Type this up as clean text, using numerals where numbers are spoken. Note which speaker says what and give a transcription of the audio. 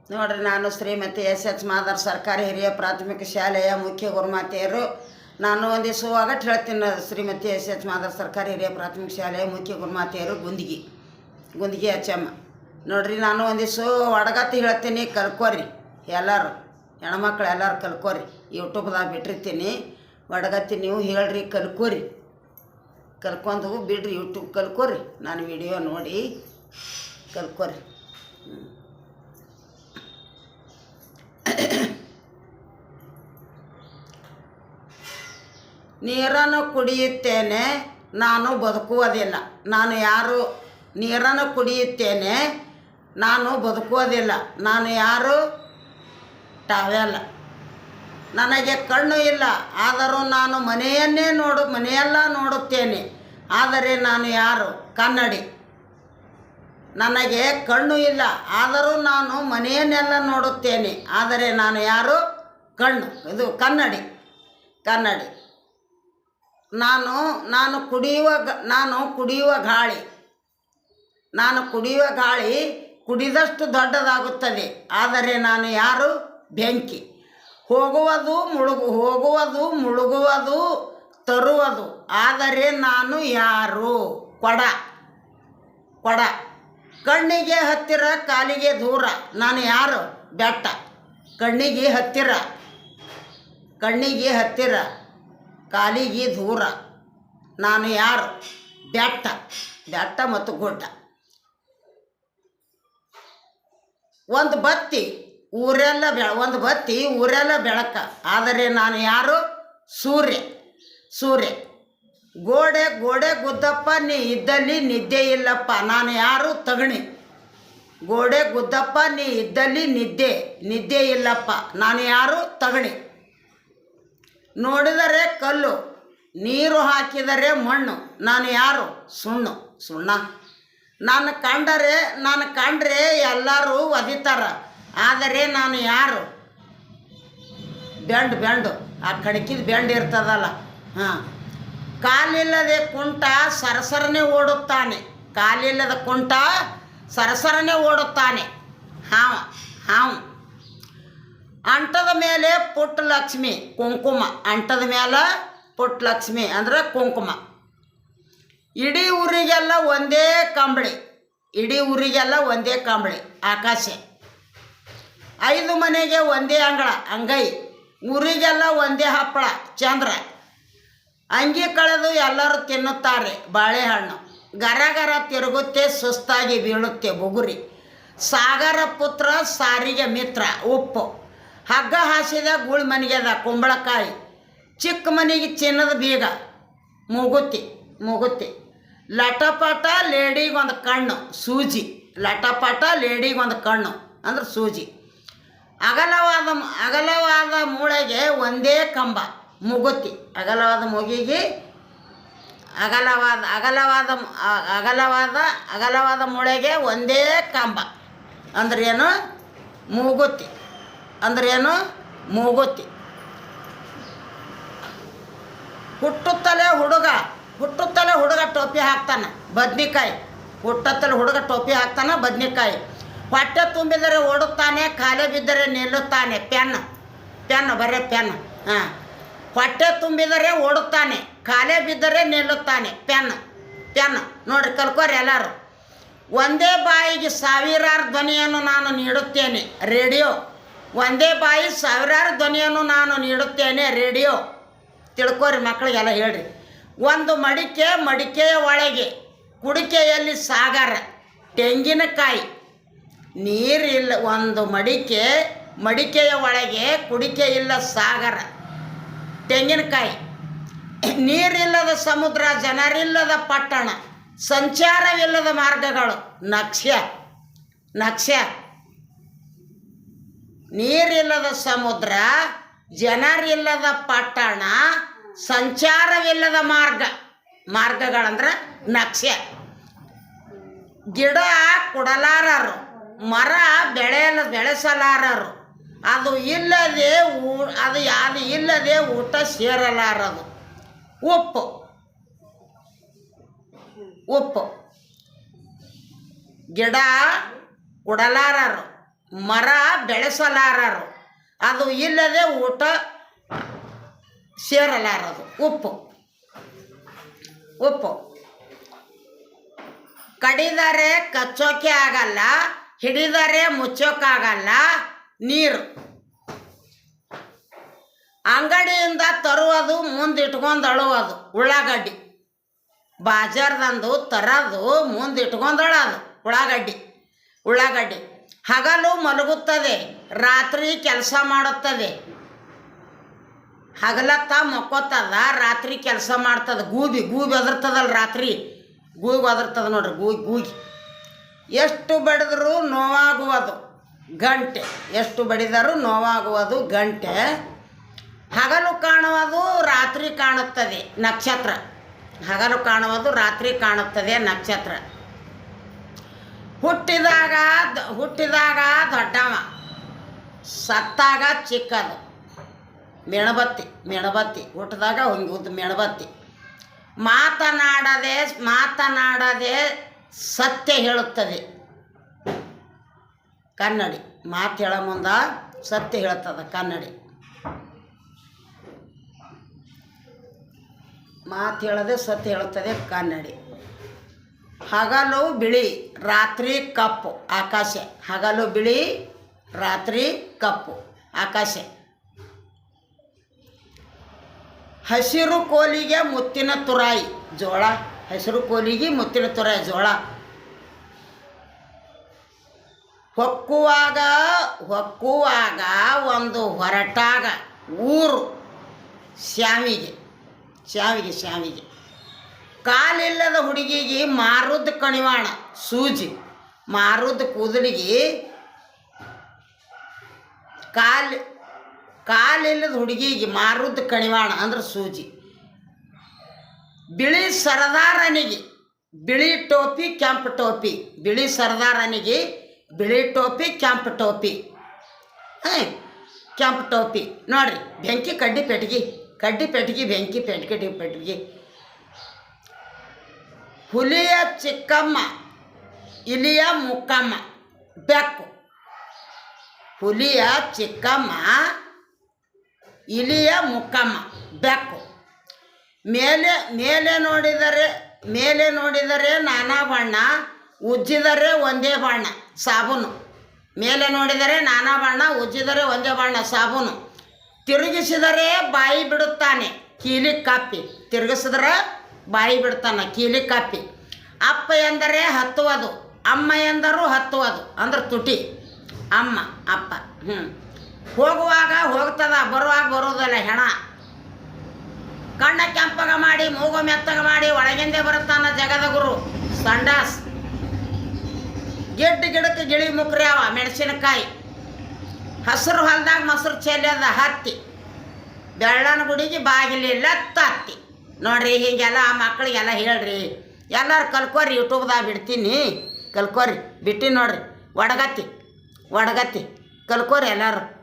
Speaker 1: ನೋಡ್ರಿ, ನಾನು ಶ್ರೀಮತಿ ಎಸ್ ಮಾದಾರ್ ಸರ್ಕಾರಿ ಹಿರಿಯ ಪ್ರಾಥಮಿಕ ಶಾಲೆಯ ಮುಖ್ಯ ಗುರುಮಾತೆಯರು. ನಾನು ಒಂದು ದಿವಸ ಒಗಟ್ಟು ಹೇಳ್ತೀನಿ. ಶ್ರೀಮತಿ ಎಸ್ ಮಾದಾರ್ ಸರ್ಕಾರಿ ಹಿರಿಯ ಪ್ರಾಥಮಿಕ ಶಾಲೆಯ ಮುಖ್ಯ ಗುರುಮಾತೆಯರು ಗುಂದಿಗೆ ಅಚ್ಚಮ್ಮ. ನೋಡ್ರಿ, ನಾನು ಒಂದು ದಿವಸ ಒಡಗತ್ತಿ ಹೇಳ್ತೀನಿ, ಕಲ್ಕೋರಿ ಎಲ್ಲರೂ, ಹೆಣ್ಮಕ್ಳು ಎಲ್ಲರೂ ಕಲ್ಕೋರಿ. ಯೂಟ್ಯೂಬ್ದಾಗ ಬಿಟ್ಟಿರ್ತೀನಿ ಒಡಗತ್ತಿ, ನೀವು ಹೇಳ್ರಿ, ಕಲ್ಕೊಂಡು ಬಿಡ್ರಿ, ಯೂಟ್ಯೂಬ್ ಕಲ್ಕೋರಿ, ನಾನು ವಿಡಿಯೋ ನೋಡಿ ಕಲ್ಕೋರಿ. ನೀರನ್ನು ಕುಡಿಯುತ್ತೇನೆ, ನಾನು ಬದುಕುವುದಿಲ್ಲ. ನಾನು ಯಾರು? ನೀರನ್ನು ಕುಡಿಯುತ್ತೇನೆ, ನಾನು ಬದುಕುವುದಿಲ್ಲ. ನಾನು ಯಾರು? ಟಾವೆಲ್ಲ. ನನಗೆ ಕಣ್ಣು ಇಲ್ಲ, ಆದರೂ ನಾನು ಮನೆಯೆಲ್ಲ ನೋಡುತ್ತೇನೆ, ಆದರೆ ನಾನು ಯಾರು? ಕನ್ನಡಿ. ನನಗೆ ಕಣ್ಣು ಇಲ್ಲ, ಆದರೂ ನಾನು ಮನೆಯನ್ನೆಲ್ಲ ನೋಡುತ್ತೇನೆ, ಆದರೆ ನಾನು ಯಾರು? ಇದು ಕನ್ನಡಿ. ನಾನು ಕುಡಿಯುವ ಗಾಳಿ ಕುಡಿದಷ್ಟು ದೊಡ್ಡದಾಗುತ್ತದೆ, ಆದರೆ ನಾನು ಯಾರು? ಬೆಂಕಿ. ಹೋಗುವುದು ಮುಳುಗುವುದು ತರುವುದು, ಆದರೆ ನಾನು ಯಾರು? ಕೊಡ. ಕಣ್ಣಿಗೆ ಹತ್ತಿರ, ಕಾಲಿಗೆ ದೂರ, ನಾನು ಯಾರು? ಬೆಟ್ಟ. ಕಣ್ಣಿಗೆ ಹತ್ತಿರ ಕಾಲಿಗೆ ದೂರ, ನಾನು ಯಾರು? ಬೆಟ್ಟ ಮತ್ತು ಗುಡ್ಡ. ಒಂದು ಬತ್ತಿ ಊರೆಲ್ಲ ಬೆಳಕ, ಆದರೆ ನಾನು ಯಾರು? ಸೂರ್ಯ. ಗೋಡೆ ಗುದ್ದಪ್ಪ, ನೀ ಇದ್ದಲ್ಲಿ ನಿದ್ದೆ ಇಲ್ಲಪ್ಪ, ನಾನು ಯಾರು? ತಗಣಿ. ಗೋಡೆ ಗುದ್ದಪ್ಪ, ನೀ ಇದ್ದಲ್ಲಿ ನಿದ್ದೆ ಇಲ್ಲಪ್ಪ, ನಾನು ಯಾರು? ತಗಣಿ. ನೋಡಿದರೆ ಕಲ್ಲು, ನೀರು ಹಾಕಿದರೆ ಮಣ್ಣು, ನಾನು ಯಾರು? ಸುಣ್ಣ. ನಾನು ಕಂಡ್ರೆ ಎಲ್ಲರೂ ಒದಿತಾರ, ಆದರೆ ನಾನು ಯಾರು? ಬೆಂಡು. ಆ ಕಣಕಿದ ಬೆಂಡು ಇರ್ತದಲ್ಲ, ಹಾಂ. ಕಾಲಿಲ್ಲದೆ ಕುಂಟ ಸರಸರನೆ ಓಡುತ್ತಾನೆ, ಹಾವು. ಅಂಟದ ಮೇಲೆ ಪುಟ್ಟ ಲಕ್ಷ್ಮಿ, ಕುಂಕುಮ. ಅಂಟದ ಮೇಲೆ ಪುಟ್ಟ ಲಕ್ಷ್ಮಿ ಅಂದ್ರೆ ಕುಂಕುಮ. ಇಡೀ ಊರಿಗೆಲ್ಲ ಒಂದೇ ಕಂಬಳಿ, ಆಕಾಶ. 5 ಮನೆಗೆ ಒಂದೇ ಅಂಗೈ, ಊರಿಗೆಲ್ಲ ಒಂದೇ ಹಪ್ಪಳ, ಚಂದ್ರ. ಅಂಗಿ ಕಳೆದು ಎಲ್ಲರೂ ತಿನ್ನುತ್ತಾರೆ, ಬಾಳೆಹಣ್ಣು. ಗರ ತಿರುಗುತ್ತೆ, ಸುಸ್ತಾಗಿ ಬೀಳುತ್ತೆ, ಬುಗುರಿ. ಸಾಗರ ಪುತ್ರ, ಸಾರಿಗೆ ಮಿತ್ರ, ಉಪ್ಪು. ಹಗ್ಗ ಹಾಸಿದ ಗೂಳಿ ಮನೆಗೆದ, ಕುಂಬಳಕಾಯಿ. ಚಿಕ್ಕ ಮನೆಗೆ ಚಿನ್ನದ ಬೀಗ, ಮೂಗುತಿ. ಲಟಪಟ ಲೇಡಿಗೊಂದು ಕಣ್ಣು, ಸೂಜಿ. ಅಂದ್ರೆ ಸೂಜಿ. ಅಗಲವಾದ ಮೂಳೆಗೆ ಒಂದೇ ಕಂಬ, ಮೂಗುತಿ. ಅಗಲವಾದ ಮೂಗಿಗೆ ಅಗಲವಾದ ಮೂಳೆಗೆ ಒಂದೇ ಕಂಬ ಅಂದ್ರೇನು? ಮೂಗುತಿ. ಹುಟ್ಟುತ್ತಲೇ ಹುಡುಗ ಟೋಪಿ ಹಾಕ್ತಾನೆ, ಬದ್ನಿಕಾಯಿ. ಬದ್ನಿಕಾಯಿ. ಹೊಟ್ಟೆ ತುಂಬಿದರೆ ಓಡುತ್ತಾನೆ, ಖಾಲಿ ಬಿದ್ದರೆ ನಿಲ್ಲುತ್ತಾನೆ, ಪೆನ್. ಬರೇ ಪೆನ್. ಹಾಂ. ಹೊಟ್ಟೆ ತುಂಬಿದರೆ ಓಡುತ್ತಾನೆ, ಖಾಲಿ ಬಿದ್ದರೆ ನಿಲ್ಲುತ್ತಾನೆ, ಪೆನ್. ನೋಡ್ರಿ, ಕಲ್ಕೋರಿ ಎಲ್ಲರೂ. ಒಂದೇ ಬಾಯಿಗೆ ಸಾವಿರಾರು ಧ್ವನಿಯನ್ನು ನಾನು ನೀಡುತ್ತೇನೆ, ರೇಡಿಯೋ. ಒಂದೇ ಬಾಯಿ ಸಾವಿರಾರು ಧ್ವನಿಯನ್ನು ನಾನು ನೀಡುತ್ತೇನೆ, ರೇಡಿಯೋ. ತಿಳ್ಕೋರಿ ಮಕ್ಕಳಿಗೆಲ್ಲ ಹೇಳ್ರಿ. ಒಂದು ಮಡಿಕೆಯ ಒಳಗೆ, ಕುಡಿಕೆಯಲ್ಲಿ ಸಾಗರ, ತೆಂಗಿನಕಾಯಿ. ನೀರಿಲ್ಲ. ಒಂದು ಮಡಿಕೆಯ ಒಳಗೆ, ಕುಡಿಕೆ ಇಲ್ಲ, ಸಾಗರ, ತೆಂಗಿನಕಾಯಿ. ನೀರಿಲ್ಲದ ಸಮುದ್ರ, ಜನರಿಲ್ಲದ ಪಟ್ಟಣ, ಸಂಚಾರವಿಲ್ಲದ ಮಾರ್ಗಗಳು, ನಕ್ಷ. ನೀರಿಲ್ಲದ ಸಮುದ್ರ, ಜನರಿಲ್ಲದ ಪಟ್ಟಣ, ಸಂಚಾರವಿಲ್ಲದ ಮಾರ್ಗಗಳಂದ್ರೆ ನಕ್ಷ. ಗಿಡ ಕೊಡಲಾರರು, ಮರ ಬೆಳೆಸಲಾರರು, ಅದು ಇಲ್ಲದೆ ಊಟ ಸೇರಲಾರದು, ಉಪ್ಪು. ಉಪ್ಪು. ಗಿಡ ಕೊಡಲಾರರು, ಮರ ಬೆಳೆಸಲಾರರು, ಅದು ಇಲ್ಲದೆ ಊಟ ಸೇರಲಾರದು. ಉಪ್ಪು. ಉಪ್ಪು ಕಡಿದರೆ ಕಚ್ಚೋಕೆ ಆಗಲ್ಲ, ಹಿಡಿದರೆ ಮುಚ್ಚೋಕ್ಕಾಗಲ್ಲ. ನೀರು. ಅಂಗಡಿಯಿಂದ ತರುವುದು, ಮುಂದಿಟ್ಕೊಂಡು ಅಳುವುದು. ಉಳ್ಳಾಗಡ್ಡಿ. ಬಾಜಾರ್ದಂದು ತರೋದು, ಮುಂದಿಟ್ಕೊಂಡು ಅಳೋದು. ಉಳ್ಳಾಗಡ್ಡಿ. ಹಗಲು ಮಲಗುತ್ತದೆ, ರಾತ್ರಿ ಕೆಲಸ ಮಾಡುತ್ತದೆ. ಹಗಲತ್ತ ಮಕ್ಕೋತದ, ರಾತ್ರಿ ಕೆಲಸ ಮಾಡ್ತದೆ. ಗೂಬಿ ಒದರ್ತದಲ್ಲ, ರಾತ್ರಿ ಗೂಗಿ ಒದರ್ತದ ನೋಡ್ರಿ. ಗೂಗಿ. ಎಷ್ಟು ಬಡಿದರೂ ನೋವಾಗುವುದು ಗಂಟೆ. ಎಷ್ಟು ಬಡಿದರೂ ನೋವಾಗುವುದು ಗಂಟೆ. ಹಗಲು ಕಾಣುವುದು, ರಾತ್ರಿ ಕಾಣುತ್ತದೆ ನಕ್ಷತ್ರ. ಹಗಲು ಕಾಣುವುದು, ರಾತ್ರಿ ಕಾಣುತ್ತದೆ ನಕ್ಷತ್ರ. ಹುಟ್ಟಿದಾಗ ದೊಡ್ಡವ, ಸತ್ತಾಗ ಚಿಕ್ಕದು. ಮೆಣಬತ್ತಿ. ಹುಟ್ಟಿದಾಗ ಉದ್ದ ಮೆಣಬತ್ತಿ. ಮಾತನಾಡದೆ ಸತ್ಯ ಹೇಳುತ್ತದೆ ಕನ್ನಡಿ. ಮಾತು ಹೇಳೋ ಮುಂದ ಸತ್ಯ ಹೇಳ್ತದ ಕನ್ನಡಿ. ಮಾತು ಹೇಳದೆ ಸತ್ಯ ಹೇಳುತ್ತದೆ ಕನ್ನಡಿ. ಹಗಲು ಬಿಳಿ, ರಾತ್ರಿ ಕಪ್ಪು ಆಕಾಶ. ಹಗಲು ಬಿಳಿ, ರಾತ್ರಿ ಕಪ್ಪು ಆಕಾಶ. ಹಸಿರು ಕೋಲಿಗೆ ಮುತ್ತಿನ ತುರಾಯಿ ಜೋಳ. ಹಸಿರು ಕೋಲಿಗೆ ಮುತ್ತಿನ ತುರಾಯಿ ಜೋಳ. ಹೊಕ್ಕುವಾಗ ಒಂದು ಹೊರಟಾಗ ಊರು. ಶ್ಯಾವಿಗೆ. ಕಾಲಿಲ್ಲದ ಹುಡುಗಿಗೆ ಮಾರುದ್ದ ಕಣಿವಾಣ ಸೂಜಿ. ಮಾರುದ್ದ ಕೂದಲಿಗೆ ಕಾಲಿಲ್ಲದ ಹುಡುಗಿಗೆ ಮಾರುದ್ದ ಕಣಿವಾಣ ಅಂದ್ರೆ ಸೂಜಿ. ಬಿಳಿ ಸರದಾರನಿಗೆ ಬಿಳಿ ಟೋಪಿ ಕೆಂಪು ಟೋಪಿ. ಬಿಳಿ ಸರದಾರನಿಗೆ ಬಿಳಿ ಟೋಪಿ ಕೆಂಪು ಟೋಪಿ. ಕೆಂಪು ಟೋಪಿ ನೋಡ್ರಿ. ಬೆಂಕಿ ಕಡ್ಡಿ ಪೆಟ್ಟಿಗೆ ಬೆಂಕಿ ಪೆಟ್ಟಿಗೆ. ಹುಲಿಯ ಚಿಕ್ಕಮ್ಮ, ಇಲಿಯ ಮುಕ್ಕಮ್ಮ. ಬೆಕ್ಕು. ಹುಲಿಯ ಚಿಕ್ಕಮ್ಮ, ಇಲಿಯ ಮುಕ್ಕಮ್ಮ. ಬೆಕ್ಕು. ಮೇಲೆ ನೋಡಿದರೆ ನಾನಾ ಬಣ್ಣ, ಉಜ್ಜಿದರೆ ಒಂದೇ ಬಣ್ಣ ಸಾಬೂನು. ಮೇಲೆ ನೋಡಿದರೆ ನಾನಾ ಬಣ್ಣ, ಉಜ್ಜಿದರೆ ಒಂದೇ ಬಣ್ಣ ಸಾಬೂನು. ತಿರುಗಿಸಿದರೆ ಬಾಯಿ ಬಿಡುತ್ತಾನೆ ಕೀಲಿ ಕಾಪಿ. ತಿರುಗಿಸಿದ್ರೆ ಬಾಯಿ ಬಿಡ್ತಾನೆ ಕೀಲಿ ಕಾಪಿ. ಅಪ್ಪ ಎಂದರೆ ಹತ್ತುವುದು, ಅಮ್ಮ ಎಂದರೂ ಹತ್ತುವುದು ಅಂದ್ರೆ ತುಟಿ. ಅಮ್ಮ ಅಪ್ಪ. ಹೋಗುವಾಗ ಹೋಗ್ತದ, ಬರುವಾಗ ಬರುವುದಿಲ್ಲ ಹೆಣ. ಕಣ್ಣ ಕೆಂಪಗ ಮಾಡಿ, ಮೂಗು ಮೆತ್ತಗ ಮಾಡಿ, ಒಳಗಿಂದೇ ಬರುತ್ತಾನ ಜಗದ ಗುರು ಸಂಡಾಸ್. ಗಿಡಕ್ಕೆ ಗಿಳಿ ಮುಕ್ರಿ ಅವ ಮೆಣಸಿನಕಾಯಿ. ಹಸಿರು ಹೊಲ್ದಾಗ ಮೊಸರು ಚೆಲ್ಲದ ಹತ್ತಿ. ಬೆಳ್ಳನ ಗುಡಿಗೆ ಬಾಗಿಲಿಲ್ಲ ತತ್ತಿ. ನೋಡ್ರಿ, ಹೀಗೆಲ್ಲ ಮಕ್ಕಳಿಗೆಲ್ಲ ಹೇಳ್ರಿ. ಎಲ್ಲರೂ ಕಲ್ಕೋರಿ. ಯೂಟ್ಯೂಬ್ದಾಗ ಬಿಡ್ತೀನಿ, ಕಲ್ಕೋರಿ. ಬಿಟ್ಟು ನೋಡ್ರಿ. ಒಡಗತ್ತಿ ಕಲ್ಕೋರಿ ಎಲ್ಲರೂ.